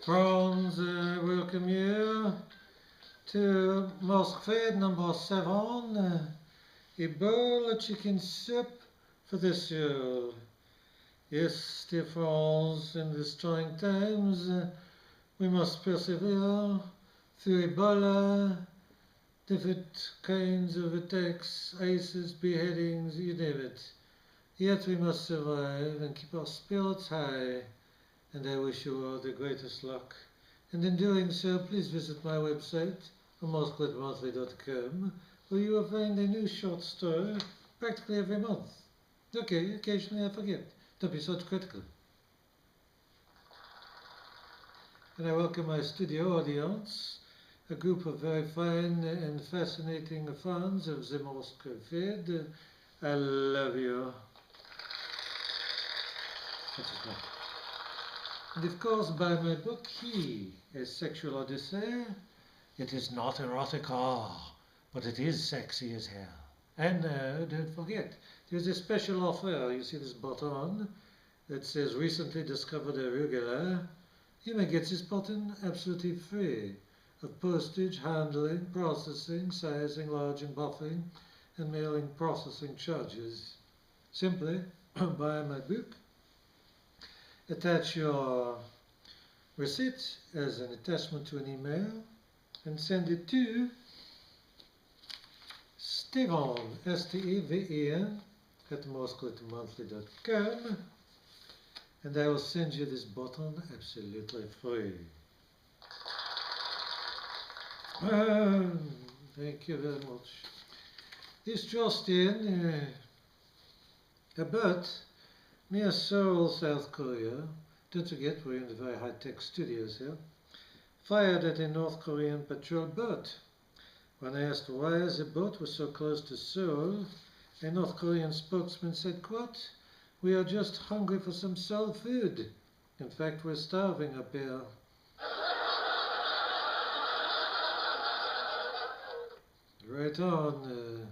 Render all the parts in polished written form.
Friends, welcome you to Morsk Feed number 7, Ebola chicken soup for the soul. Yes, dear friends, in these trying times, we must persevere through Ebola, different kinds of attacks, ISIS, beheadings, you name it. Yet we must survive and keep our spirits high. And I wish you all the greatest luck. And in doing so, please visit my website, morskfeedmonthly.com, where you will find a new short story practically every month. Okay, occasionally I forget. Don't be so critical. And I welcome my studio audience, a group of very fine and fascinating fans of the Morsk Feed. I love you. And of course, by my book, He, A Sexual Odyssey, it is not erotica, but it is sexy as hell. And don't forget, there's a special offer. You see this button that says recently discovered arugula. You may get this button absolutely free of postage, handling, processing, sizing, large and buffing, and mailing processing charges. Simply buy my book. Attach your receipt as an attachment to an email and send it to Steven, S-T-E-V-E-N, at morskfeedmonthly.com, and I will send you this button absolutely free. Thank you very much. This just in, about near Seoul, South Korea, don't forget we're in the very high-tech studios here, fired at a North Korean patrol boat. When I asked why the boat was so close to Seoul, a North Korean spokesman said, quote, "We are just hungry for some soul food. In fact, we're starving up here." Right on,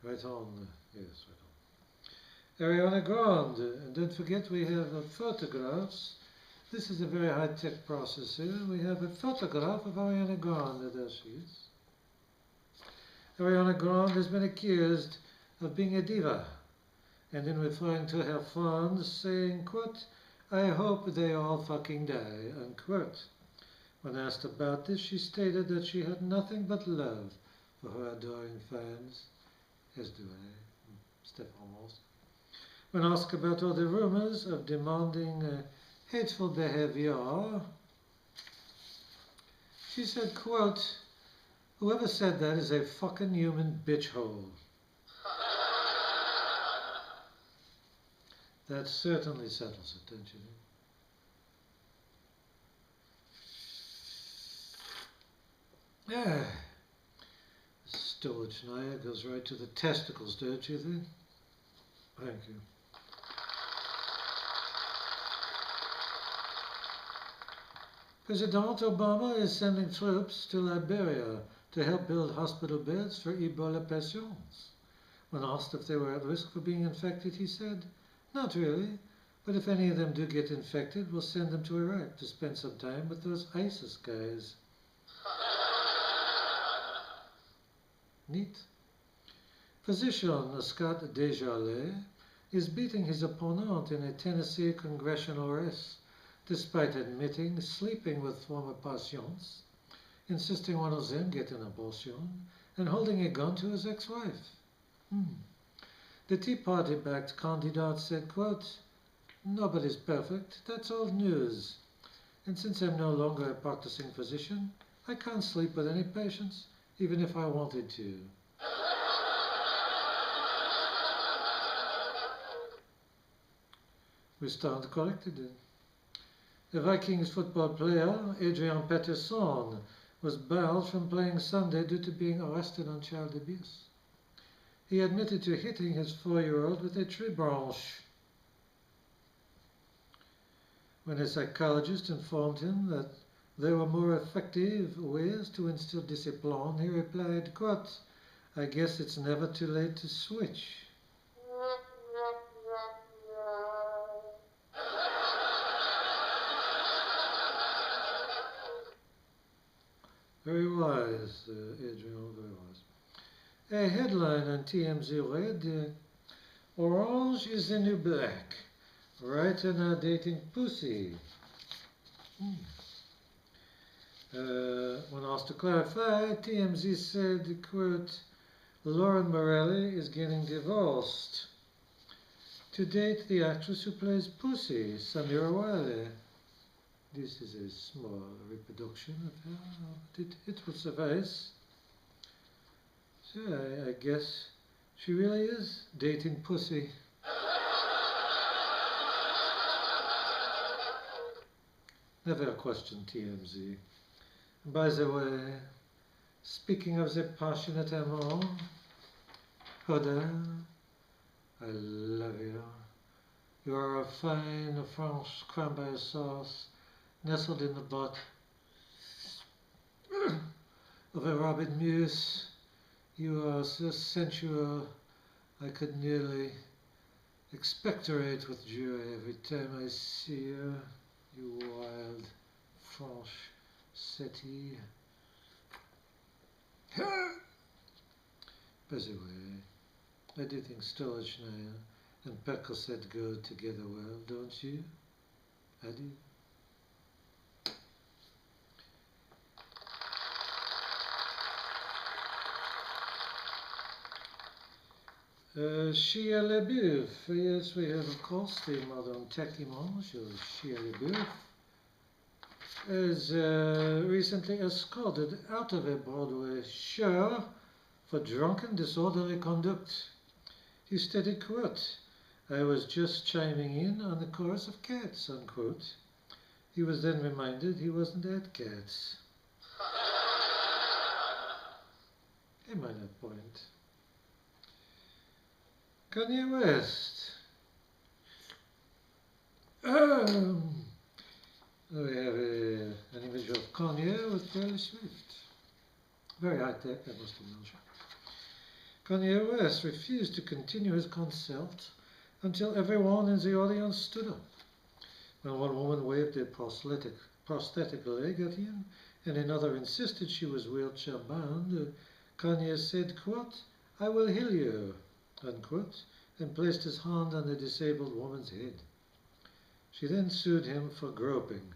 right on, yes, right on. Ariana Grande, and don't forget we have photographs. This is a very high-tech process here. We have a photograph of Ariana Grande. There she is. Ariana Grande has been accused of being a diva, and in referring to her fans, saying, quote, "I hope they all fucking die," unquote. When asked about this, she stated that she had nothing but love for her adoring fans, as do I, Stefan Morsk. When asked about all the rumors of demanding hateful behavior, she said, quote, "Whoever said that is a fucking human bitch hole." That certainly settles it, don't you think? Yeah. Storage now goes right to the testicles, don't you think? Thank you. President Obama is sending troops to Liberia to help build hospital beds for Ebola patients. When asked if they were at risk for being infected, he said, "Not really, but if any of them do get infected, we'll send them to Iraq to spend some time with those ISIS guys." Neat. Physician Scott Desjardins is beating his opponent in a Tennessee congressional race, despite admitting sleeping with former patients, insisting one of them get an abortion, and holding a gun to his ex-wife. The Tea Party-backed candidate said, quote, "Nobody's perfect, that's old news. And since I'm no longer a practicing physician, I can't sleep with any patients, even if I wanted to." We stand corrected. The Vikings football player, Adrian Peterson, was barred from playing Sunday due to being arrested on child abuse. He admitted to hitting his 4-year-old with a tree branch. When a psychologist informed him that there were more effective ways to instill discipline, he replied, quote, "I guess it's never too late to switch." Yes, Adrian, there was. A headline on TMZ read, Orange is the new black. Writer now dating pussy. When asked to clarify, TMZ said, quote, Lauren Morelli is getting divorced. To date, the actress who plays Pussy, Samira Wiley. This is a small reproduction of her, but it will suffice. So I guess she really is dating Pussy. Never question TMZ. And by the way, speaking of the passionate amour, Hoda, I love you. You are a fine French cranberry sauce nestled in the butt of a rabid muse. You are so sensual, I could nearly expectorate with joy every time I see you, you wild French city. By the way, I do think storage now and Percocet go together well, don't you? I do. Shia LaBeouf. Yes, we have, of course, the modern tech image of Shia LaBeouf, is recently escorted out of a Broadway show for drunken disorderly conduct. He stated, quote, I was just chiming in on the chorus of Cats, unquote. He was then reminded he wasn't at Cats. A minor point. Kanye West. We have an image of Kanye with Taylor Swift. Very high tech, I must imagine. Kanye West refused to continue his concert until everyone in the audience stood up. When one woman waved a prosthetic leg at him and another insisted she was wheelchair bound, Kanye said, quote, I will heal you, unquote, and placed his hand on the disabled woman's head. She then sued him for groping.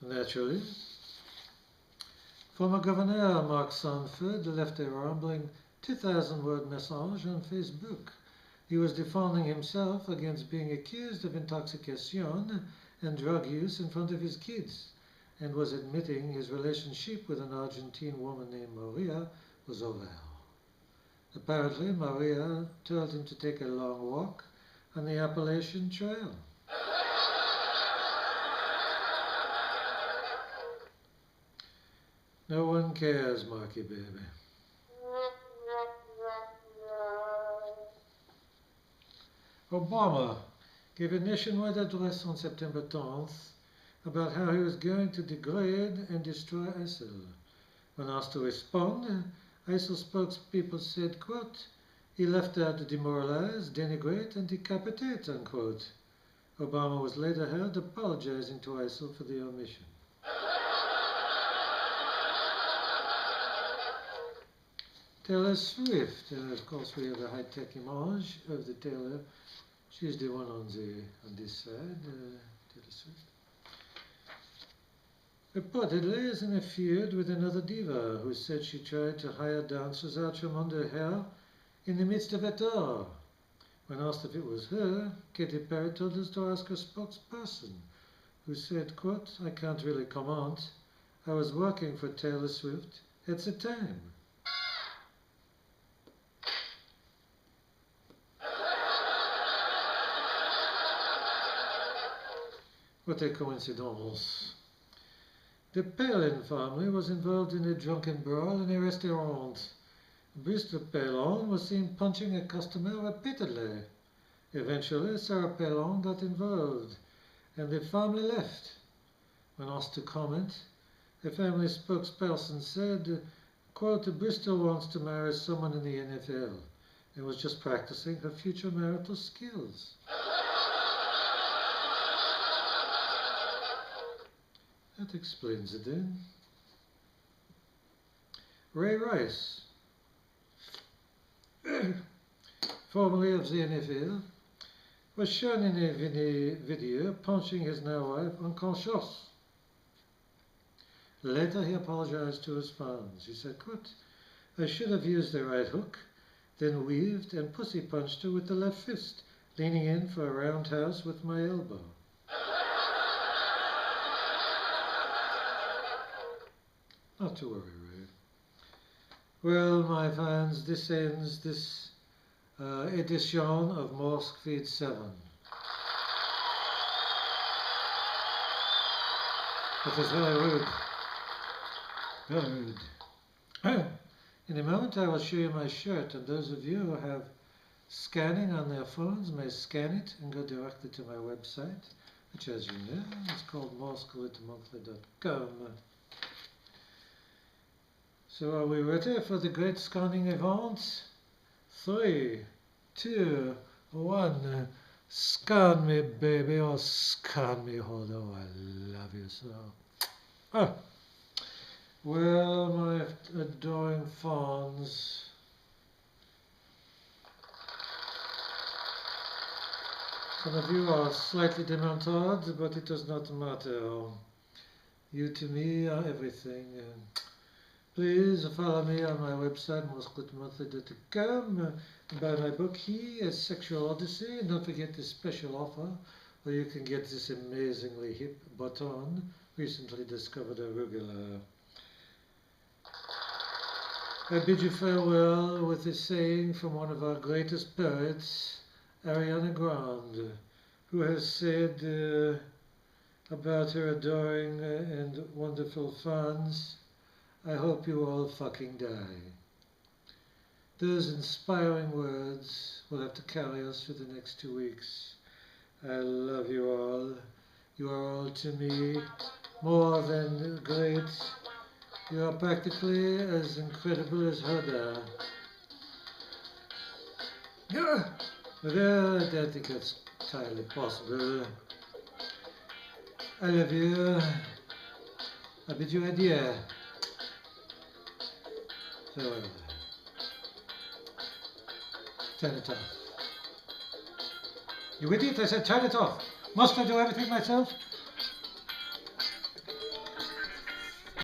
Naturally, former Governor Mark Sanford left a rambling 2,000-word message on Facebook. He was defending himself against being accused of intoxication and drug use in front of his kids, and was admitting his relationship with an Argentine woman named Maria was over. Apparently, Maria told him to take a long walk on the Appalachian Trail. No one cares, Marky baby. Obama gave a nationwide address on September 10th about how he was going to degrade and destroy ISIL. When asked to respond, ISIL spokespeople said, quote, he left out to demoralize, denigrate, and decapitate, unquote. Obama was later heard apologizing to ISIL for the omission. Taylor Swift, of course we have a high-tech image of the Taylor. She's the one on this side, Taylor Swift. Reportedly is in a feud with another diva who said she tried to hire dancers out from under her in the midst of a tour. When asked if it was her, Katy Perry told us to ask her spokesperson, who said, quote, I can't really comment. I was working for Taylor Swift at the time. What a coincidence. The Palin family was involved in a drunken brawl in a restaurant. Bristol Palin was seen punching a customer repeatedly. Eventually, Sarah Palin got involved, and the family left. When asked to comment, a family spokesperson said, quote, Bristol wants to marry someone in the NFL and was just practicing her future marital skills. That explains it then. Ray Rice, formerly of the NFL, was shown in a video punching his now wife unconscious. Later he apologized to his fans. He said, quote, "I should have used the right hook, then weaved and pussy punched her with the left fist, leaning in for a roundhouse with my elbow." Not to worry, Ray. Well, my fans, this ends this edition of Morsk Feed 7. That is very rude. Very rude. In a moment I will show you my shirt, and those of you who have scanning on their phones may scan it and go directly to my website, which, as you know, is called morskfeed.com. So are we ready for the great scanning event? 3, 2, 1. Scan me, baby, or scan me, Hoda. Oh, I love you so. Oh. Well, my adoring fans, some of you are slightly demented, but it does not matter. You to me are everything. Please follow me on my website, morskfeed.com, and buy my book here, Sexual Odyssey. And don't forget this special offer, where you can get this amazingly hip button, recently discovered arugula. I bid you farewell with a saying from one of our greatest poets, Ariana, who has said about her adoring and wonderful fans, "I hope you all fucking die." Those inspiring words will have to carry us for the next 2 weeks. I love you all. You are all to me more than great. You are practically as incredible as Hoda. But I don't think that's entirely possible. I love you. I bid you adieu. So, turn it off. You idiot, I said turn it off. Must I do everything myself?